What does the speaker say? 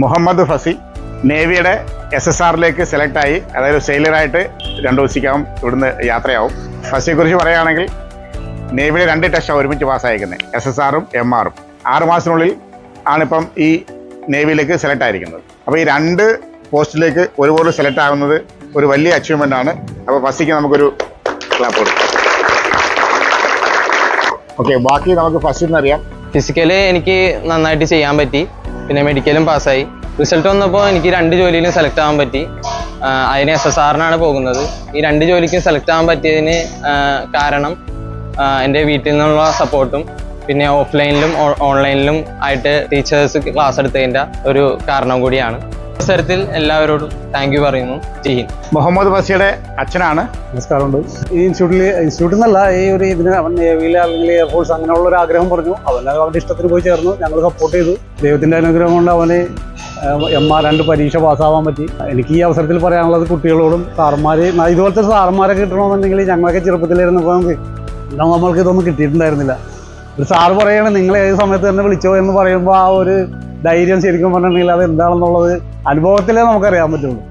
Muhammad fuzzy നേവിയുടെ SSRലേക്ക് സെലക്റ്റായി, അതായത് സെയിലറായിട്ട് 2 ദിവസത്തേക്കകം ഇവിടുന്ന് യാത്രയാവും. ഫസിയെക്കുറിച്ച് പറയുകയാണെങ്കിൽ നേവിയുടെ 2 ടെസ്റ്റാണ് ഒരുമിച്ച് പാസ്സായിരിക്കുന്നത്, SSRഉം MRഉം. 6 മാസത്തിനുള്ളിൽ ആണിപ്പം ഈ നേവിയിലേക്ക് സെലക്ട് ആയിരിക്കുന്നത്. അപ്പോൾ ഈ 2 പോസ്റ്റിലേക്ക് ഒരുപോലെ സെലക്ട് ആകുന്നത് ഒരു വലിയ അച്ചീവ്മെൻ്റ് ആണ്. അപ്പോൾ ഫസിക്ക് നമുക്കൊരു ക്ലാപ്പ് കൊടുക്കാം. ഓക്കെ, ബാക്കി നമുക്ക് ഫസ്റ്റിൽ നിന്ന് അറിയാം. ഫിസിക്കല് എനിക്ക് നന്നായിട്ട് ചെയ്യാൻ പറ്റി, പിന്നെ മെഡിക്കലും പാസ്സായി. റിസൾട്ട് വന്നപ്പോൾ എനിക്ക് 2 ജോലിയിലും സെലക്ട് ആവാൻ പറ്റി. അതിന് SSRനാണ് പോകുന്നത്. ഈ 2 ജോലിക്കും സെലക്ട് ആവാൻ പറ്റിയതിന് കാരണം എൻ്റെ വീട്ടിൽ നിന്നുള്ള സപ്പോർട്ടും പിന്നെ ഓഫ്ലൈനിലും ഓൺലൈനിലും ആയിട്ട് ടീച്ചേഴ്സ് ക്ലാസ് എടുത്തതിൻ്റെ ഒരു കാരണം കൂടിയാണ്. അവസരത്തിൽ എല്ലാവരോടും താങ്ക് യു പറയുന്നു. ജയ്. മുഹമ്മദ് ഫസിയുടെ അച്ഛനാണ്. നമസ്കാരമുണ്ട്. ഈ ഇൻസ്റ്റിറ്റ്യൂട്ടിൽ നിന്നല്ല, ഈ ഒരു ഇതിന് അവൻ നേവിയിൽ അല്ലെങ്കിൽ എയർഫോഴ്സ് അങ്ങനെയുള്ള ഒരു ആഗ്രഹം പറഞ്ഞു. അവൻ്റെ ഇഷ്ടത്തിന് പോയി ചേർന്നു. ഞങ്ങൾ സപ്പോർട്ട് ചെയ്തു. ദൈവത്തിൻ്റെ അനുഗ്രഹം കൊണ്ട് അവന് MR 2 പരീക്ഷ പാസ്സാവാൻ പറ്റി. എനിക്ക് ഈ അവസരത്തിൽ പറയാനുള്ളത് കുട്ടികളോടും ഇതുപോലത്തെ സാറന്മാരെ കിട്ടണമെന്നുണ്ടെങ്കിൽ ഞങ്ങളൊക്കെ ചെറുപ്പത്തിലിരുന്നപ്പോൾ നമ്മൾക്ക് ഇതൊന്നും കിട്ടിയിട്ടുണ്ടായിരുന്നില്ല. ഒരു സാറ് പറയുകയാണ് നിങ്ങൾ ഏത് സമയത്ത് തന്നെ വിളിച്ചോ എന്ന് പറയുമ്പോൾ ആ ഒരു ധൈര്യം ശരിക്കും പറഞ്ഞിട്ടുണ്ടെങ്കിൽ അത് എന്താണെന്നുള്ളത് അനുഭവത്തിലേ നമുക്കറിയാൻ പറ്റുള്ളൂ.